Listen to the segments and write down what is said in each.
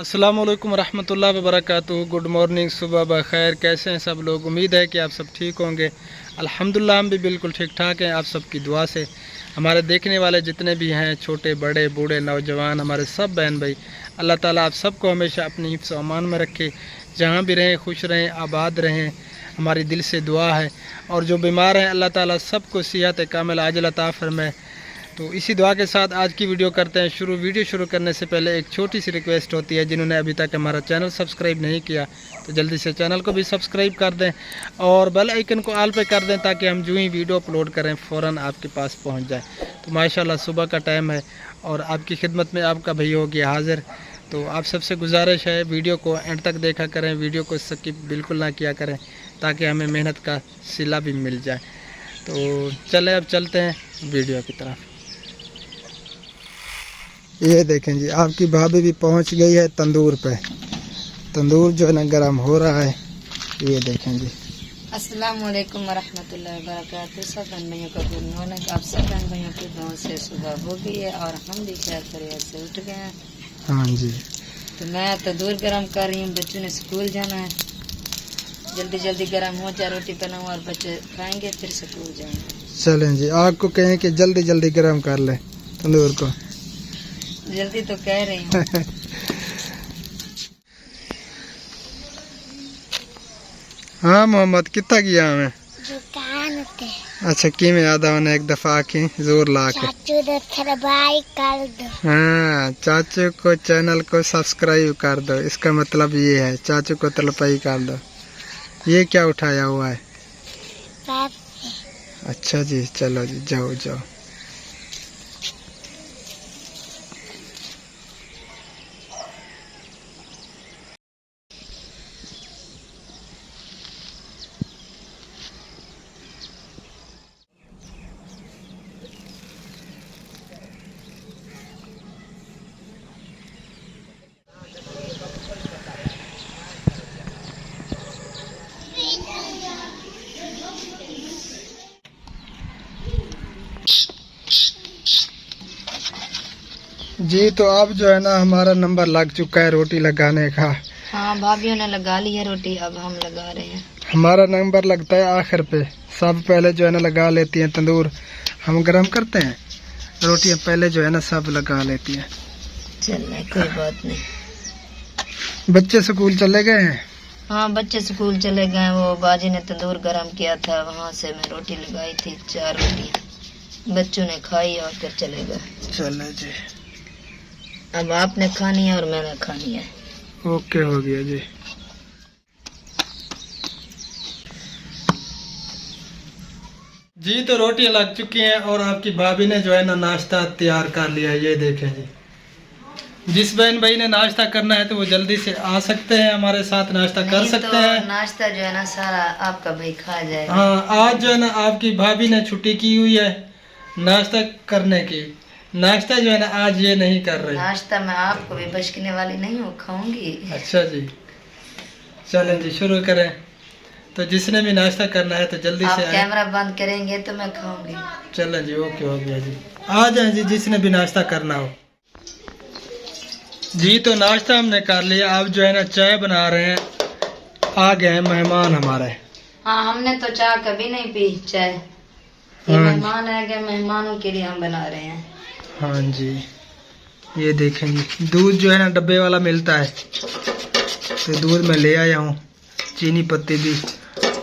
अस्सलाम वालेकुम रहमतुल्लाहि व बरकातुहू। गुड मॉर्निंग, सुबह बखैर। कैसे हैं सब लोग? उम्मीद है कि आप सब ठीक होंगे। अल्हम्दुलिल्लाह हम भी बिल्कुल ठीक ठाक हैं, आप सबकी दुआ से। हमारे देखने वाले जितने भी हैं, छोटे बड़े बूढ़े नौजवान, हमारे सब बहन भाई, अल्लाह ताला आप सबको हमेशा अपनी हिफ्ज़ व अमान में रखे। जहाँ भी रहें खुश रहें, आबाद रहें, हमारी दिल से दुआ है। और जो बीमार हैं अल्लाह ताला सबको सेहत कामिल आजिल अता फरमाए। तो इसी दुआ के साथ आज की वीडियो करते हैं शुरू। वीडियो शुरू करने से पहले एक छोटी सी रिक्वेस्ट होती है, जिन्होंने अभी तक हमारा चैनल सब्सक्राइब नहीं किया तो जल्दी से चैनल को भी सब्सक्राइब कर दें और बेल आइकन को ऑल पे कर दें, ताकि हम जो ही वीडियो अपलोड करें फ़ौरन आपके पास पहुंच जाए। तो माशाल्लाह सुबह का टाइम है और आपकी खिदमत में आपका भाई हो गया हाज़िर। तो आप सबसे गुजारिश है, वीडियो को एंड तक देखा करें, वीडियो को स्किप बिल्कुल ना किया करें, ताकि हमें मेहनत का सिला भी मिल जाए। तो चले अब चलते हैं वीडियो की तरफ। ये देखें जी, आपकी भाभी भी पहुंच गई है तंदूर पे। तंदूर जो है ना गर्म हो रहा है। ये देखें जी। अस्सलाम वालेकुम वरहमतुल्लाहि वबरकातुहू। सब बहन भाइयों का गुड मॉर्निंग। आप सब बहन भाइयों की दुआ से सुबह हो गई है और हम भी खैर खैरियत से उठ गए हैं। हाँ जी। तो मैं तंदूर गर्म कर रही हूँ, बच्चों ने स्कूल जाना है। जल्दी जल्दी गर्म हो जाए, रोटी बनाऊँ और बच्चे खाएंगे, फिर स्कूल जाएंगे। चलें जी, आग को कहें कि जल्दी जल्दी गर्म कर ले तंदूर को। जल्दी तो कह रही हूँ। हाँ मोहम्मद, कितना किया हमें दुकान पे। अच्छा की में याद आने एक दफा आके जोर ला के चाचू सब्सक्राइब कर दो। हाँ, चाचू को चैनल को सब्सक्राइब कर दो। इसका मतलब ये है चाचू को तलपाई कर दो। ये क्या उठाया हुआ है? अच्छा जी, चलो जी, जाओ जाओ। जी तो अब जो है ना हमारा नंबर लग चुका है रोटी लगाने का। हाँ, भाभीयों ने लगा ली है रोटी, अब हम लगा रहे हैं। हमारा नंबर लगता है आखिर पे। सब पहले जो है ना लगा लेती हैं तंदूर, हम गरम करते हैं, रोटियां पहले जो है ना सब लगा लेती हैं। चल कोई बात नहीं। बच्चे स्कूल चले गए हैं? हाँ, बच्चे स्कूल चले गए। वो बाजी ने तंदूर गरम किया था, वहाँ से मैं रोटी लगाई थी, 4 रोटियाँ बच्चों ने खाई और फिर चले गए। चले जी। अब आपने खानी है और मैंने खानी है। ओके, हो गया जी। जी तो रोटियां लग चुकी हैं और आपकी भाभी ने जो है ना नाश्ता तैयार कर लिया है। ये देखें जी, जिस बहन भाई ने नाश्ता करना है तो वो जल्दी से आ सकते हैं, हमारे साथ नाश्ता कर सकते हैं। नाश्ता जो है ना सारा आपका भाई खा जाएगा। हाँ, आज जो है ना आपकी भाभी ने छुट्टी की हुई है नाश्ता करने की। नाश्ता जो है ना आज ये नहीं कर रहे। नाश्ता मैं आपको भी बचकने वाली नहीं हूँ, खाऊंगी। अच्छा जी, चलें जी शुरू करें। तो जिसने भी नाश्ता करना है तो जल्दी आप से आए। कैमरा बंद करेंगे तो मैं खाऊंगी। चलें जी, ओके हो गया जी। आ जाए जी जिसने भी नाश्ता करना हो। जी तो नाश्ता हमने कर लिया, अब जो है ना चाय बना रहे हैं। आ गए हैं मेहमान हमारे। हाँ, हमने तो चाय कभी नहीं पी चाय। ये मेहमान आ गए, मेहमानों के लिए हम बना रहे हैं। हाँ जी, ये देखें जी, दूध जो है ना डब्बे वाला मिलता है, तो दूध में ले आया हूँ, चीनी पत्ती भी,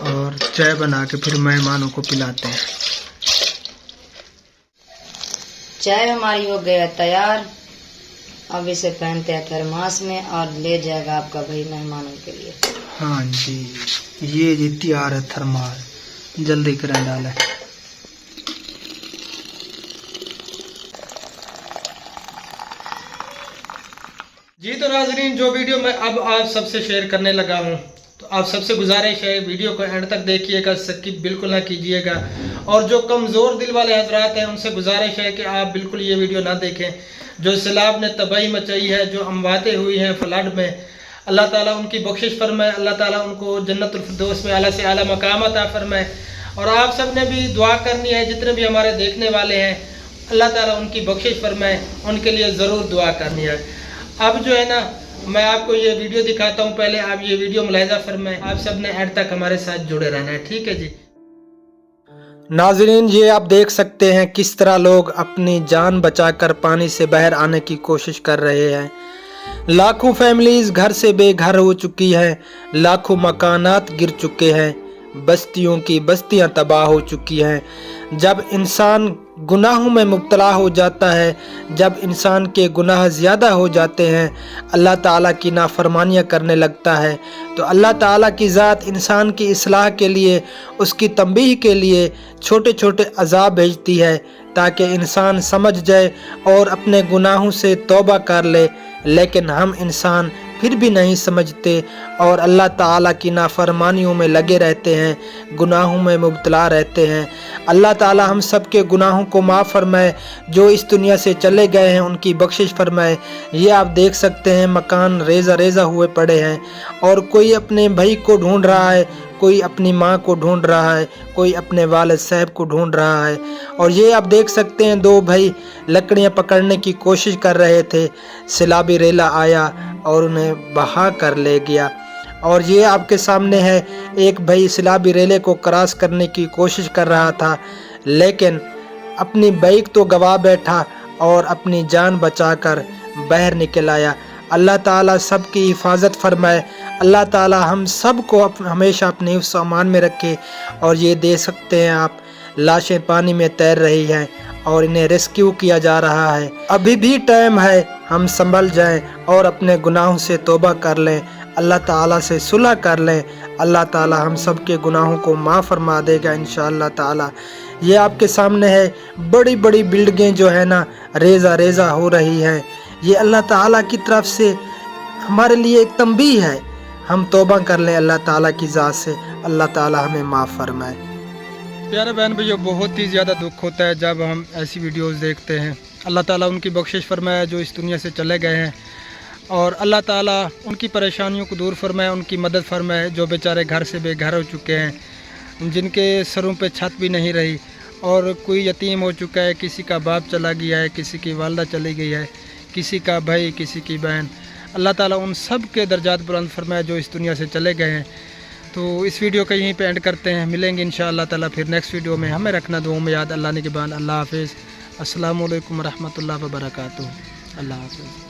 और चाय बना के फिर मेहमानों को पिलाते हैं। चाय हमारी हो गया तैयार। अब इसे पहनते हैं थर्मास में और ले जाएगा आपका भाई मेहमानों के लिए। हाँ जी, ये जी तैयार है थर्मास, जल्दी करें डालें। जी तो नाजरीन, जो वीडियो मैं अब आप सबसे शेयर करने लगा हूँ, तो आप सबसे गुजारिश है वीडियो को एंड तक देखिएगा, स्किप बिल्कुल ना कीजिएगा। और जो कमज़ोर दिल वाले हजरात हैं उनसे गुजारिश है कि आप बिल्कुल ये वीडियो ना देखें। जो सैलाब ने तबाही मचाई है, जो अमवातें हुई हैं फ्लड में, अल्लाह ताला उनकी बख्शिश फरमाए, अल्लाह ताला उनको जन्नतुल फिरदौस में आला से आला मकाम अता फरमाए। और आप सब ने भी दुआ करनी है, जितने भी हमारे देखने वाले हैं, अल्लाह ताला उनकी बख्शिश फरमाए, उनके लिए ज़रूर दुआ करनी है। अब जो है ना मैं आपको ये वीडियो दिखाता हूँ, पहले आप ये वीडियो मुलाहिजा फरमाएं। आप सब ने एंड तक हमारे साथ जुड़े रहना है, ठीक है जी। नाज़रीन, ये आप देख सकते हैं किस तरह लोग अपनी जान बचाकर पानी से बाहर आने की कोशिश कर रहे हैं। लाखों फैमिलीज घर से बेघर हो चुकी हैं, लाखों मकानात गिर चुके हैं, बस्तियों की बस्तियां तबाह हो चुकी हैं। जब इंसान गुनाहों में मुब्तला हो जाता है, जब इंसान के गुनाह ज़्यादा हो जाते हैं, अल्लाह ताला की नाफरमानियाँ करने लगता है, तो अल्लाह ताला की ज़ात इंसान की इस्लाह के लिए, उसकी तंबीह के लिए छोटे छोटे अज़ाब भेजती है ताकि इंसान समझ जाए और अपने गुनाहों से तौबा कर ले। लेकिन हम इंसान फिर भी नहीं समझते और अल्लाह ताला की नाफरमानियों में लगे रहते हैं, गुनाहों में मुब्तला रहते हैं। अल्लाह ताला हम सब के गुनाहों को माफ़ फरमाए, जो इस दुनिया से चले गए हैं उनकी बख्शिश फरमाए। ये आप देख सकते हैं मकान रेज़ा रेज़ा हुए पड़े हैं और कोई अपने भाई को ढूंढ रहा है, कोई अपनी माँ को ढूंढ रहा है, कोई अपने वालिद साहब को ढूंढ रहा है। और ये आप देख सकते हैं दो भाई लकड़ियाँ पकड़ने की कोशिश कर रहे थे, सैलाबी रेला आया और उन्हें बहा कर ले गया। और ये आपके सामने है एक भाई सैलाबी रेले को क्रॉस करने की कोशिश कर रहा था, लेकिन अपनी बाइक तो गवा बैठा और अपनी जान बचाकर बाहर निकल आया। अल्लाह ताला सब की हिफाजत फरमाए, अल्लाह ताला हम सब को हमेशा अपने हिफ्ज़ अमान में रखे। और ये देख सकते हैं आप लाशें पानी में तैर रही हैं और इन्हें रेस्क्यू किया जा रहा है। अभी भी टाइम है, हम संभल जाएं और अपने गुनाहों से तौबा कर लें, अल्लाह ताला से सुलह कर लें। अल्लाह ताला हम सब के गुनाहों को माफ़ फरमा देगा इंशाअल्लाह ताला। ये आपके सामने है बड़ी बड़ी बिल्डिंगें जो है ना रेज़ा रेज़ा हो रही हैं। ये अल्लाह ताला की तरफ से हमारे लिए एक तंबीह है, हम तौबा कर लें अल्लाह ताला की ज़ात से, अल्लाह ताला हमें माफ़ फरमाए। प्यारे बहन भैया, बहुत ही ज़्यादा दुख होता है जब हम ऐसी वीडियोस देखते हैं। अल्लाह ताला उनकी बख्शिश फरमाए जो इस दुनिया से चले गए हैं, और अल्लाह ताला उनकी परेशानियों को दूर फरमाए, उनकी मदद फरमाए। जो बेचारे घर से बेघर हो चुके हैं, जिनके सरों पे छत भी नहीं रही, और कोई यतीम हो चुका है, किसी का बाप चला गया है, किसी की वालदा चली गई है, किसी का भाई, किसी की बहन। अल्लाह ताला उन सब के दर्जात बुलंद फरमाए जो इस दुनिया से चले गए हैं। तो इस वीडियो को यहीं पे एंड करते हैं, मिलेंगे इंशाअल्लाह ताला फिर नेक्स्ट वीडियो में। हमें रखना दुआ में याद। अल्लाह ने के बाद। अल्लाह हाफिज़। अस्सलामु अलैकुम रहमतुल्लाहि व बरकातुहू। अल्लाह हाफिज़।